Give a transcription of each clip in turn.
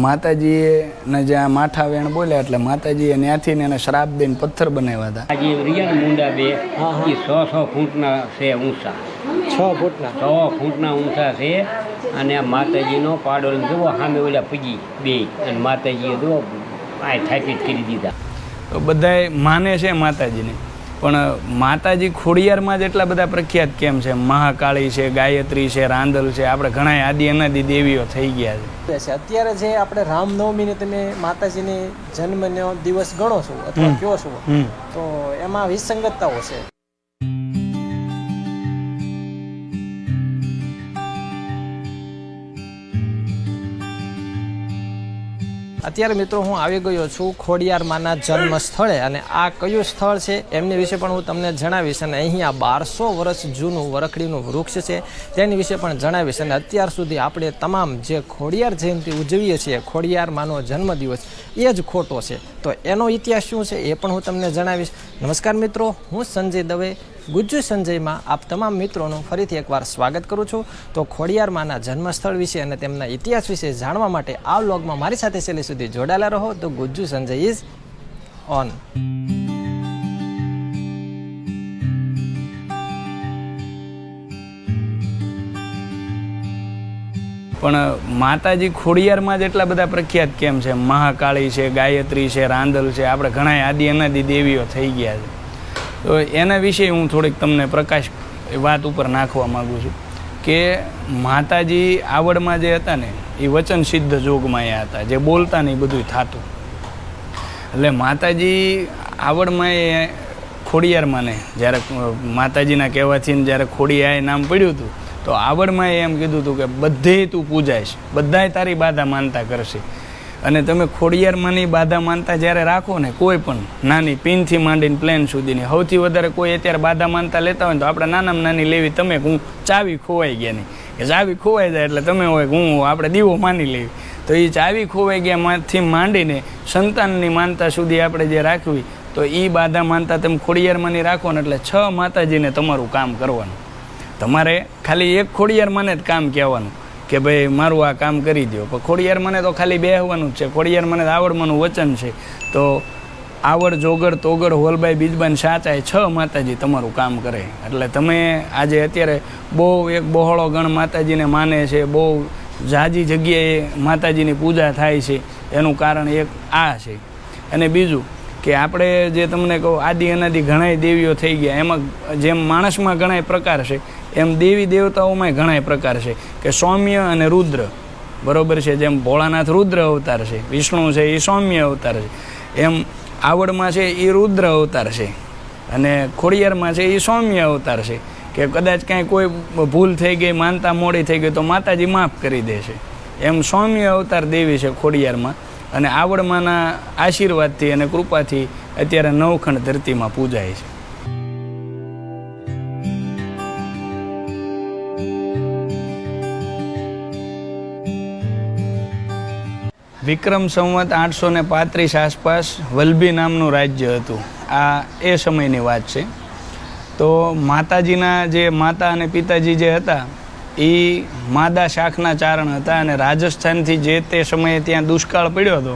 માતાજીએ ને જ્યાં માઠા વેણ બોલ્યા એટલે માતાજીએ ત્યાંથી ને એને શ્રાપ દઈને પથ્થર બનાવ્યા હતા. આજે રિયા મુંડા બે એ 6 ફૂટના છે ઊંચા, 6 ફૂટના ઊંચા છે. અને આ માતાજીનો પાડો જુઓ સામે ઓલા પૂજી બે અને માતાજીએ જુઓ આ થાપીટ કરી દીધા. તો બધાય માને છે માતાજીને, પણ માતાજી ખોડિયારમાં જ એટલા બધા પ્રખ્યાત કેમ છે? મહાકાળી છે, ગાયત્રી છે, રાંદલ છે, આપણે ઘણા આદિ અનાદિ દેવીઓ થઈ ગયા છે. અત્યારે જે આપણે રામનવમીને તમે માતાજીની જન્મનો દિવસ ગણો છો અથવા કયો છો, તો એમાં વિસંગતતાઓ છે. અત્યારે મિત્રો હું આવી ગયો છું ખોડિયાર માના જન્મ સ્થળે, અને આ કયું સ્થળ છે એમની વિશે પણ હું તમને જણાવીશ. અને અહીંયા 1200 વર્ષ જૂનું વરખડીનું વૃક્ષ છે તેની વિશે પણ જણાવીશ. અને અત્યાર સુધી આપણે તમામ જે ખોડિયાર જયંતિ ઉજવીએ છીએ, ખોડિયાર માનો જન્મદિવસ, એ જ ખોટો છે. તો એનો ઇતિહાસ શું છે એ પણ હું તમને જણાવીશ. નમસ્કાર મિત્રો, હું સંજય દવે, ગુજ્જુ સંજયમાં આપ તમામ મિત્રોનું ફરીથી એકવાર સ્વાગત કરું છું. તો ખોડિયાર માના જન્મસ્થળ વિશે અને તેમના ઇતિહાસ વિશે જાણવા માટે આ વ્લોગમાં મારી સાથે છેલ્લે સુધી જોડાયેલા રહો. તો ગુજ્જુ સંજય ઇઝ ઓન. પણ માતાજી ખોડિયારમાં જ એટલા બધા પ્રખ્યાત કેમ છે? મહાકાળી છે, ગાયત્રી છે, રાંદલ છે, આપણે ઘણા આદિ અનાદિ દેવીઓ થઈ ગયા છે. તો એના વિશે હું થોડીક તમને પ્રકાશ વાત ઉપર નાખવા માગું છું કે માતાજી આવડમાં જે હતા ને એ વચન સિદ્ધ જોગમાં એ હતા, જે બોલતા ને એ બધું થતું. એટલે માતાજી આવડમાં એ ખોડિયારમાં ને જ્યારે માતાજીના કહેવાથી જ્યારે ખોડિયાએ નામ પડ્યું હતું, તો આવડમાં એમ કીધું હતું કે બધે તું પૂજાઈશ, બધાય તારી બાધા માનતા કરશે. અને તમે ખોડિયારમાંની બાધા માનતા જ્યારે રાખો ને, કોઈ પણ નાની પિનથી માંડીને પ્લેન સુધીની, સૌથી વધારે કોઈ અત્યારે બાધા માનતા લેતા હોય ને તો આપણે નાનામાં નાની લેવી, તમે હું ચાવી ખોવાઈ ગયા નહીં, કે ચાવી ખોવાઈ જાય એટલે તમે હોય હું આપણે દીવો માની લેવી. તો એ ચાવી ખોવાઈ ગયામાંથી માંડીને સંતાનની માનતા સુધી આપણે જે રાખવી, તો એ બાધા માનતા તમે ખોડિયારમાંની રાખો ને એટલે 6 માતાજીને તમારું કામ કરવાનું. તમારે ખાલી એક ખોડિયારમાંને જ કામ કહેવાનું કે ભાઈ મારું આ કામ કરી દો. પણ ખોડિયારમાંને તો ખાલી બેહવાનું જ છે. ખોડિયારમાંને આવડમાંનું વચન છે. તો આવડ, જોગડ, તોગડ, હોલબાઈ, બીજબાઈ, સાચાઈ 6 માતાજી તમારું કામ કરે. એટલે તમે આજે અત્યારે બહુ એક બહોળો ગણ માતાજીને માને છે, બહુ ઝાજી જગ્યાએ માતાજીની પૂજા થાય છે. એનું કારણ એક આ છે. અને બીજું કે આપણે જે તમને કહું આદિ અનાદિ ઘણાય દેવીઓ થઈ ગયા, એમાં જેમ માણસમાં ઘણાય પ્રકાર છે એમ દેવી દેવતાઓમાં ઘણાય પ્રકાર છે કે સૌમ્ય અને રુદ્ર, બરાબર છે? જેમ ભોળાનાથ રુદ્ર અવતાર છે, વિષ્ણુ છે એ સૌમ્ય અવતાર છે, એમ આવડમાં છે એ રુદ્ર અવતાર છે, અને ખોડિયારમાં છે એ સૌમ્ય અવતાર છે. કે કદાચ કાંઈ કોઈ ભૂલ થઈ ગઈ, માનતા મોડી થઈ ગઈ તો માતાજી માફ કરી દે છે. એમ સૌમ્ય અવતાર દેવી છે ખોડિયારમાં. અને આવડમાંના આશીર્વાદથી અને કૃપાથી અત્યારે 9 ખંડ ધરતીમાં પૂજાય છે. વિક્રમ સંવત 835 આસપાસ વલ્લભી નામનું રાજ્ય હતું. આ એ સમયની વાત છે. તો માતાજીના જે માતા અને પિતાજી જે હતા એ માદા શાખના ચારણ હતા, અને રાજસ્થાનથી જે તે સમયે ત્યાં દુષ્કાળ પડ્યો હતો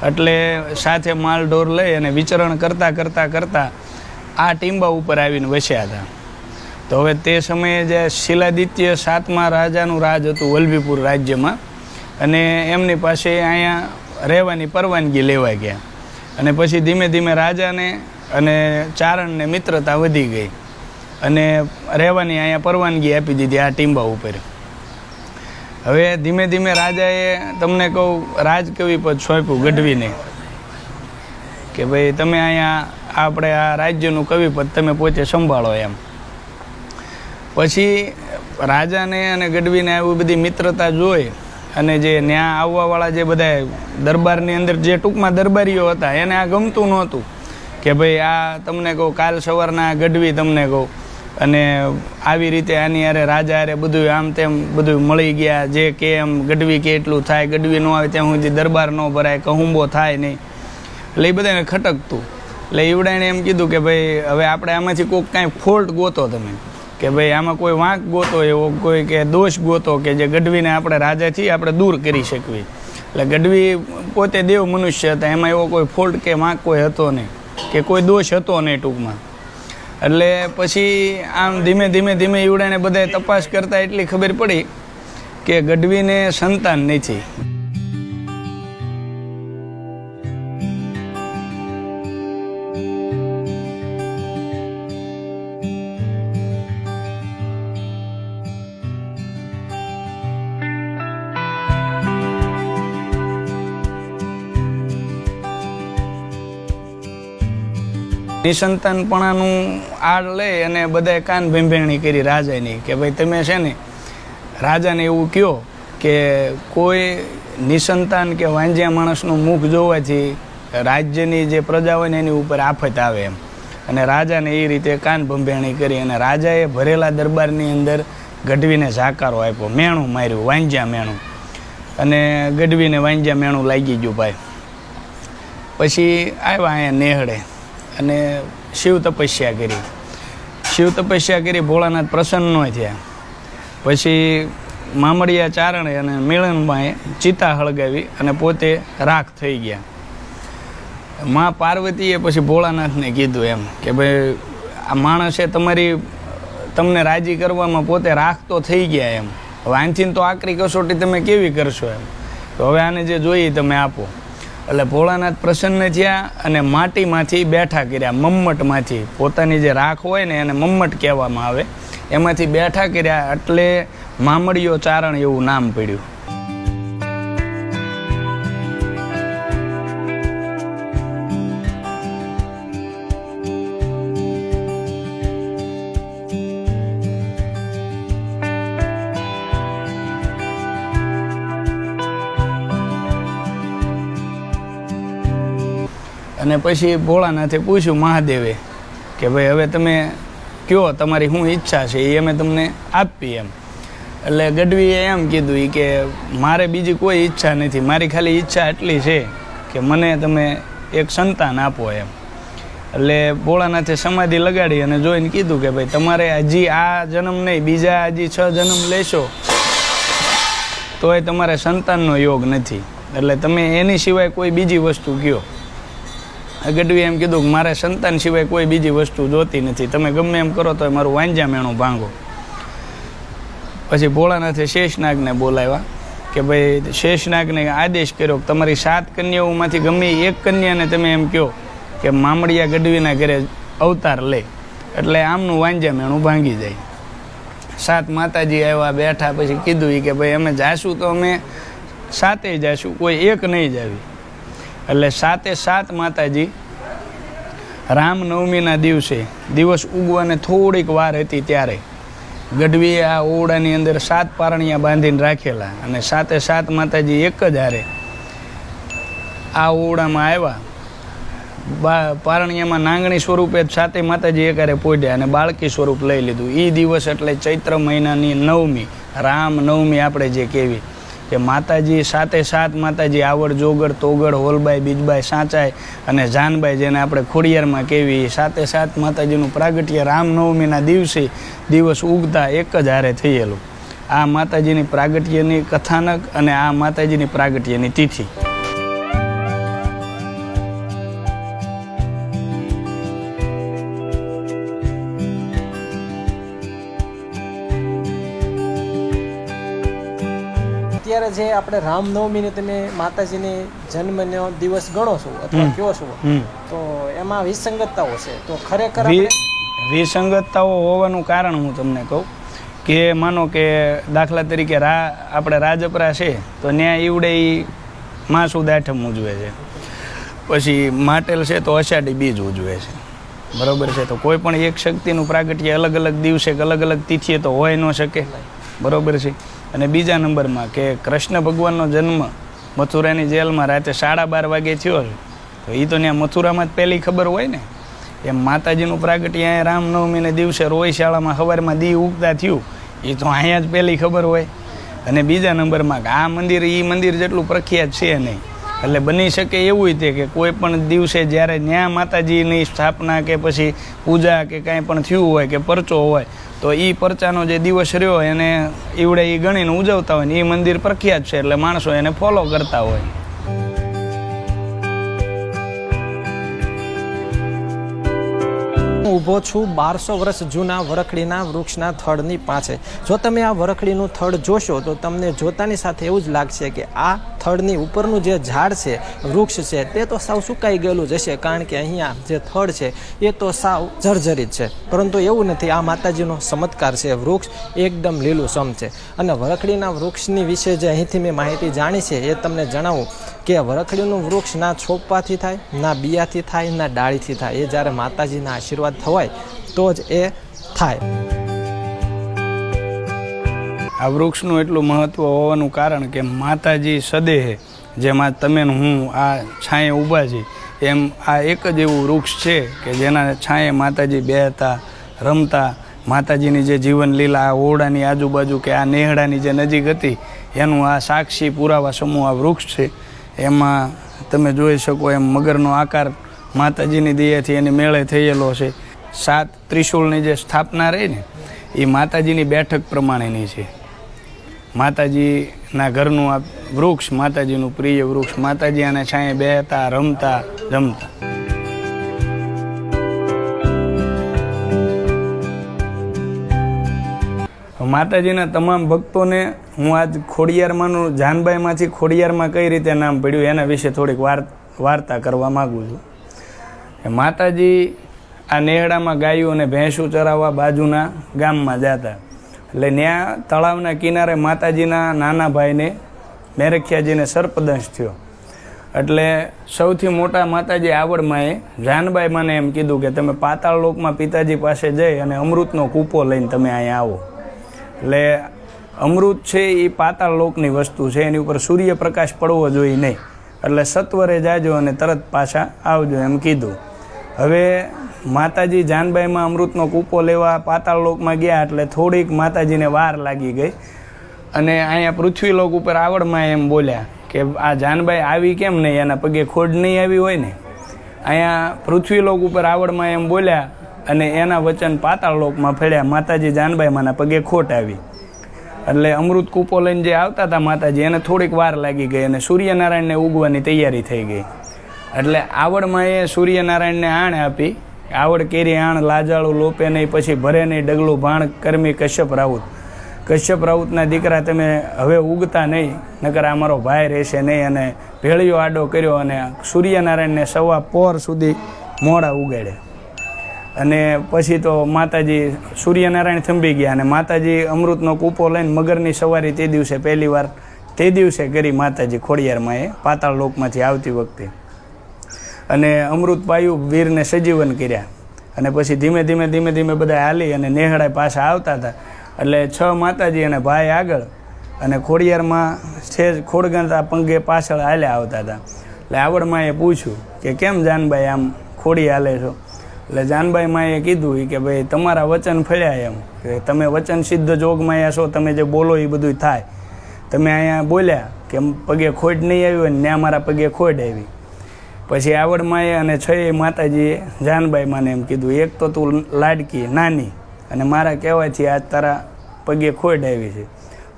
એટલે સાથે માલ ઢોર લઈ અને વિચરણ કરતાં આ ટીંબા ઉપર આવીને વસ્યા હતા. તો હવે તે સમયે જે શિલાદિત્ય 7મા રાજાનું રાજ હતું વલ્લભીપુર રાજ્યમાં, અને એમની પાસે અહીંયા રહેવાની પરવાનગી લેવા ગયા. અને પછી ધીમે ધીમે રાજાને અને ચારણને મિત્રતા વધી ગઈ અને રહેવાની અહીંયા પરવાનગી આપી દીધી આ ટીંબા ઉપર. હવે ધીમે ધીમે રાજાએ તમને કહું રાજકવિ પદ સોંપ્યું ગઢવીને કે ભાઈ તમે અહીંયા આપણે આ રાજ્યનું કવિપદ તમે પોતે સંભાળો એમ. પછી રાજાને અને ગઢવીને આવી બધી મિત્રતા જોઈ અને જે ત્યાં આવવાવાળા જે બધા દરબારની અંદર જે ટૂંકમાં દરબારીઓ હતા એને આ ગમતું નહોતું કે ભાઈ આ તમને કહું કાલ સવારના ગઢવી તમને કહું અને આવી રીતે આની અરે રાજા અરે બધું આમ તેમ બધું મળી ગયા, જે કે એમ ગઢવી કે એટલું થાય, ગઢવી ન આવે ત્યાં સુધી દરબાર ન ભરાય, કહુંબો થાય નહીં. એટલે એ બધાને ખટકતું. એટલે ઈવડાણે એમ કીધું કે ભાઈ હવે આપણે આમાંથી કોઈક કાંઈ ફોલ્ટ ગોતો તમે, કે ભાઈ આમાં કોઈ વાંક ગોતો, એવો કોઈ કે દોષ ગોતો કે જે ગઢવીને આપણે રાજાથી આપણે દૂર કરી શકીએ. એટલે ગઢવી પોતે દેવ મનુષ્ય હતા, એમાં એવો કોઈ ફોલ્ટ કે વાંક કોઈ હતો નહીં, કે કોઈ દોષ હતો નહીં ટૂંકમાં. એટલે પછી આમ ધીમે ધીમે ઈવડાને બધાએ તપાસ કરતાં એટલી ખબર પડી કે ગઢવીને સંતાન નથી. નિસંતાનપણાનું આડ લઈ અને બધાએ કાન ભેંભેણી કરી રાજાની કે ભાઈ તમે છે ને રાજાને એવું કહો કે કોઈ નિસંતાન કે વાંજ્યા માણસનું મુખ જોવાથી રાજ્યની જે પ્રજા હોય ને એની ઉપર આફત આવે એમ. અને રાજાને એ રીતે કાન ભંભેણી કરી અને રાજાએ ભરેલા દરબારની અંદર ગઢવીને ઝાકારો આપ્યો, મેણું માર્યું, વાંજ્યા મેણું. અને ગઢવીને વાંજ્યા મેણું લાગી ગયું ભાઈ. પછી આવ્યા અહીંયા નેહડે અને શિવ તપસ્યા કરી ભોળાનાથ પ્રસન્ન ન થયા. પછી મામડિયા ચારણે અને મિલનબાએ ચિતા હળગાવી અને પોતે રાખ થઈ ગયા. મા પાર્વતીએ પછી ભોળાનાથને કીધું એમ કે ભાઈ આ માણસે તમને રાજી કરવામાં પોતે રાખ તો થઈ ગયા એમ, હવે આનથી તો આકરી કસોટી તમે કેવી કરશો એમ, તો હવે આને જે જોઈએ તમે આપો. એટલે ભોળાનાથ પ્રસન્ન થયા અને માટીમાંથી બેઠા કર્યા, મમ્મટમાંથી. પોતાની જે રાખ હોય ને એને મમ્મટ કહેવામાં આવે, એમાંથી બેઠા કર્યા એટલે મામડિયો ચારણ એવું નામ પડ્યું. અને પછી ભોળાનાથે પૂછ્યું મહાદેવે કે ભાઈ હવે તમે કયો તમારી શું ઈચ્છા છે એ અમે તમને આપીએ એમ. એટલે ગઢવીએ એમ કીધું કે મારે બીજી કોઈ ઈચ્છા નથી, મારી ખાલી ઈચ્છા એટલી છે કે મને તમે એક સંતાન આપો એમ. એટલે ભોળાનાથે સમાધિ લગાડી અને જોઈને કીધું કે ભાઈ તમારે હજી આ જન્મ નહીં, બીજા હજી 6 જન્મ લેશો તોય તમારે સંતાનનો યોગ નથી, એટલે તમે એની સિવાય કોઈ બીજી વસ્તુ કયો. ગઢવીએ એમ કીધું કે મારે સંતાન સિવાય કોઈ બીજી વસ્તુ જોતી નથી, તમે ગમે એમ કરો તો મારું વાંજ્યા મેણું ભાંગો. પછી ભોળાનાથે શેષનાગને બોલાવ્યા કે ભાઈ શેષનાગને આદેશ કર્યો કે તમારી 7 કન્યાઓમાંથી ગમે એક કન્યાને તમે એમ કહો કે મામડિયા ગઢવીના ઘરે અવતાર લે, એટલે આમનું વાંજ્યા મેણું ભાંગી જાય. 7 માતાજી આવ્યા, બેઠા. પછી કીધું કે ભાઈ અમે જાશું તો અમે 7 જાશું, કોઈ એક નહીં જાવી. એટલે 7 માતાજી રામનવમીના દિવસ ઉગવાને થોડીક વાર હતી ત્યારે ગઢવીએ આ ઓરડાની અંદર 7 પારણિયા બાંધીને રાખેલા અને 7 માતાજી એક જ હારે આ ઓરડામાં આવ્યા. પારણિયામાં નાંગણી સ્વરૂપે 7 માતાજી એક હારે પોઢ્યા અને બાળકી સ્વરૂપ લઈ લીધું. એ દિવસ એટલે ચૈત્ર મહિનાની 9મી રામનવમી આપણે જે કહેવી કે માતાજી 7 માતાજી આવડ, જોગડ, તોગડ, હોલબાઈ, બીજબાઈ, સાચાઈ અને જાનબાઈ, જેને આપણે ખોડિયારમાં કહેવી, 7 માતાજીનું પ્રાગટ્ય રામનવમીના દિવસ ઉગતા એક જ હારે થયેલું. આ માતાજીની પ્રાગટ્યની કથાનક અને આ માતાજીની પ્રાગટ્યની તિથિ. અત્યારે જે આપણે રામનવમીને તમે માતાજીની જન્મનો દિવસ ગણો છો અથવા કયો છો, તો એમાં વિસંગતતાઓ છે, તો ખરેખર વિસંગતતાઓ હોવાનું કારણ હું તમને કહું કે માનો કે દાખલા તરીકે આપણે રાજપરા છે તો ત્યાં ઈવડે માસુદ આઠમ ઉજવે છે, પછી માટેલ છે તો અષાઢી બીજ ઉજવે છે, બરાબર છે. તો કોઈ પણ એક શક્તિનું પ્રાગટ્ય અલગ અલગ દિવસે અલગ અલગ તિથિએ તો હોય ન શકે, બરાબર છે. અને બીજા નંબરમાં કે કૃષ્ણ ભગવાનનો જન્મ મથુરાની જેલમાં રાતે 12:30 વાગે થયો છે, તો એ તો ત્યાં મથુરામાં જ પહેલી ખબર હોય ને. એમ માતાજીનું પ્રાગટ્ય અહીંયા રામનવમીને દિવસે રોય શાળામાં સવારમાં દી ઉગતા થયું, એ તો અહીંયા જ પહેલી ખબર હોય. અને બીજા નંબરમાં આ મંદિર એ મંદિર જેટલું પ્રખ્યાત છે નહીં, એટલે બની શકે એવું તે કે કોઈ પણ દિવસે જ્યારે ન્યા માતાજીની સ્થાપના કે પછી પૂજા કે કાંઈ પણ થયું હોય કે પરચો હોય તો એ પરચાનો જે દિવસ રહ્યો એને એવડે એ ગણીને ઉજવતા હોય ને એ મંદિર પ્રખ્યાત છે એટલે માણસો એને ફોલો કરતા હોય. હું ઊભો છું 1200 વર્ષ જૂના વરખડીના વૃક્ષના થડની પાસે. જો તમે આ વરખડીનું થડ જોશો તો તમને જોતાની સાથે એવું જ લાગશે કે આ થડની ઉપરનું જે ઝાડ છે, વૃક્ષ છે, તે તો સાવ સુકાઈ ગયેલું જ હશે, કારણ કે અહીંયા જે થડ છે એ તો સાવ જર્જરિત છે. પરંતુ એવું નથી, આ માતાજીનો ચમત્કાર છે. વૃક્ષ એકદમ લીલુંછમ છે. અને વરખડીના વૃક્ષની વિશે જે અહીંથી મેં માહિતી જાણી છે એ તમને જણાવું કે વરખડીનું વૃક્ષ ના છોપાથી થાય, ના બિયાથી થાય, ના ડાળીથી થાય. એ જ્યારે માતાજીના આશીર્વાદ થવાય તો જ એ થાય. આ વૃક્ષનું એટલું મહત્ત્વ હોવાનું કારણ કે માતાજી સદેહે જેમાં તમે હું આ છાંયે ઊભા છીએ એમ આ એક જ એવું વૃક્ષ છે કે જેના છાંયે માતાજી બેહતા, રમતા. માતાજીની જે જીવન લીલા આ ઓરડાની આજુબાજુ કે આ નેહડાની જે નજીક હતી એનું આ સાક્ષી પુરાવા સમૂહ આ વૃક્ષ છે. એમાં તમે જોઈ શકો એમ મગરનો આકાર માતાજીની દયાથી એની મેળે થયેલો છે. 7 ત્રિશૂળની જે સ્થાપના રહી ને એ માતાજીની બેઠક પ્રમાણેની છે. માતાજીના ઘરનું આ વૃક્ષ માતાજીનું પ્રિય વૃક્ષ. માતાજી આને છાંયે બેહતા, રમતા, જમતા. માતાજીના તમામ ભક્તોને હું આજ ખોડિયારમાંનું જાનબાઈમાંથી ખોડિયારમાં કઈ રીતે નામ પડ્યું એના વિશે થોડીક વાર્તા કરવા માગું છું. માતાજી આ નેહડામાં ગાયું અને ભેંસું ચરાવવા બાજુના ગામમાં જતા. એટલે ત્યાં તળાવના કિનારે માતાજીના નાના ભાઈને મેરખિયાજીને સર્પદંશ થયો. એટલે સૌથી મોટા માતાજી આવડમાંએ જાનબાઈ મને એમ કીધું કે તમે પાતાળ લોકમાં પિતાજી પાસે જઈ અને અમૃતનો કૂપો લઈને તમે અહીંયા આવો. એટલે અમૃત છે એ પાતાળ લોકની વસ્તુ છે, એની ઉપર સૂર્યપ્રકાશ પડવો જોઈએ નહીં. એટલે સત્વરે જાજો અને તરત પાછા આવજો એમ કીધું. હવે માતાજી જાનબાઈમાં અમૃતનો કૂપો લેવા પાતાળ લોકમાં ગયા એટલે થોડીક માતાજીને વાર લાગી ગઈ અને અહીંયા પૃથ્વીલોક ઉપર આવડમાં એમ બોલ્યા કે આ જાનબાઈ આવી કેમ નહીં, એના પગે ખોડ નહીં આવી હોય ને. અહીંયા પૃથ્વીલોક ઉપર આવડમાં એમ બોલ્યા અને એના વચન પાતાળ લોકમાં ફેડ્યા. માતાજી જાનબાઈમાંના પગે ખોટ આવી. એટલે અમૃત કૂપો લઈને જે આવતા હતા માતાજી એને થોડીક વાર લાગી ગઈ અને સૂર્યનારાયણને ઉગવાની તૈયારી થઈ ગઈ. એટલે આવડમાં એ સૂર્યનારાયણને આણ આપી. આવડ કેરી આણ લાજાળું લોપે નહીં, પછી ભરે નહીં ડગલું ભાણ કર્મી કશ્યપ રાઉત. કશ્યપ રાઉતના દીકરા તમે હવે ઉગતા નહીં, નકર આ મારો ભાઈ રહેશે નહીં. અને ભેળિયો આડો કર્યો અને સૂર્યનારાયણને સવા પોર સુધી મોડા ઉગાડ્યા. અને પછી તો માતાજી સૂર્યનારાયણ થંભી ગયા અને માતાજી અમૃતનો કૂપો લઈને મગરની સવારી તે દિવસે પહેલી વાર તે દિવસે કરી માતાજી ખોડિયારમાં એ પાતાળ લોકમાંથી આવતી વખતે. અને અમૃત પાયું, વીરને સજીવન કર્યા. અને પછી ધીમે ધીમે બધા હાલી અને નેહડા પાછા આવતા હતા. એટલે 6 માતાજી અને ભાઈ આગળ અને ખોડિયારમાં છે ખોડગંતા પંગે પાછળ હાલ્યા આવતા હતા. એટલે આવડમાં એ પૂછ્યું કે કેમ જાનબાઈ આમ ખોડી હાલે છો. એટલે જાનબાઈમાં એ કીધું કે ભાઈ તમારા વચન ફળ્યા એમ કે તમે વચન સિદ્ધ જોગમાં અહીંયા છો, તમે જે બોલો એ બધું થાય. તમે અહીંયા બોલ્યા કે પગે ખોડ નહીં આવી હોય ને ત્યાં મારા પગે ખોડ આવી. પછી આવડમાં એ અને 6 માતાજીએ જાનબાઈમાંને એમ કીધું એક તો તું લાડકી નાની અને મારા કહેવાયથી આજ તારા પગે ખોડ આવી છે.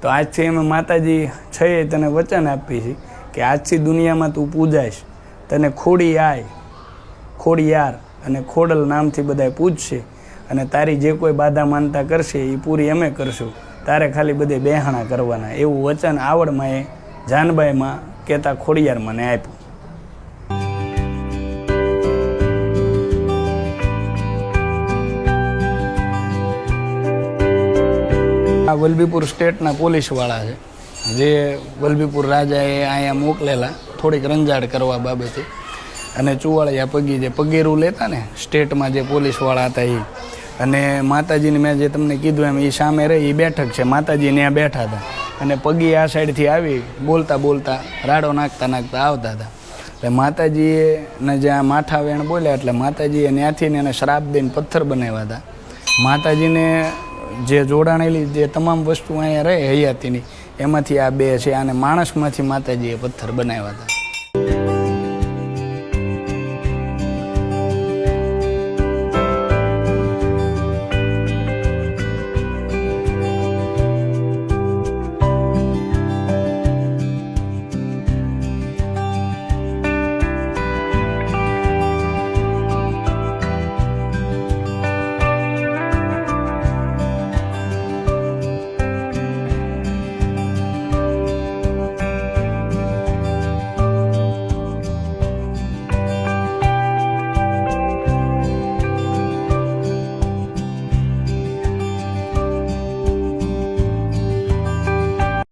તો આજથી અમે માતાજી 6 તને વચન આપી છે કે આજથી દુનિયામાં તું પૂજાઈશ. તને ખોડિયાર અને ખોડલ નામથી બધા પૂજશે અને તારી જે કોઈ બાધા માનતા કરશે એ પૂરી અમે કરશું. તારે ખાલી બધે બેહાણા કરવાના. એવું વચન આવડમાં એ જાનબાઈમાં કહેતા ખોડિયાર મને આપ્યું. આ વલભીપુર સ્ટેટના પોલીસવાળા છે જે વલભીપુર રાજાએ અહીંયા મોકલેલા થોડીક રંજાડ કરવા બાબતે. અને ચુવાળિયા પગી જે પગેરું લેતા ને સ્ટેટમાં જે પોલીસવાળા હતા એ. અને માતાજીને મેં જે તમને કીધું એમ એ સામે રહી એ બેઠક છે. માતાજી ત્યાં બેઠા હતા અને પગી આ સાઈડથી આવી બોલતા રાડો નાખતા આવતા હતા. એટલે માતાજીએ જે આ માઠા વેણ બોલ્યા એટલે માતાજીએ ત્યાંથી એને શ્રાપ દઈને પથ્થર બનાવ્યા હતા. માતાજીને જે જોડાણેલી જે તમામ વસ્તુ અહીંયા રહે હયાતીની એમાંથી આ 2 છે અને માણસમાંથી માતાજીએ પથ્થર બનાવ્યા હતા.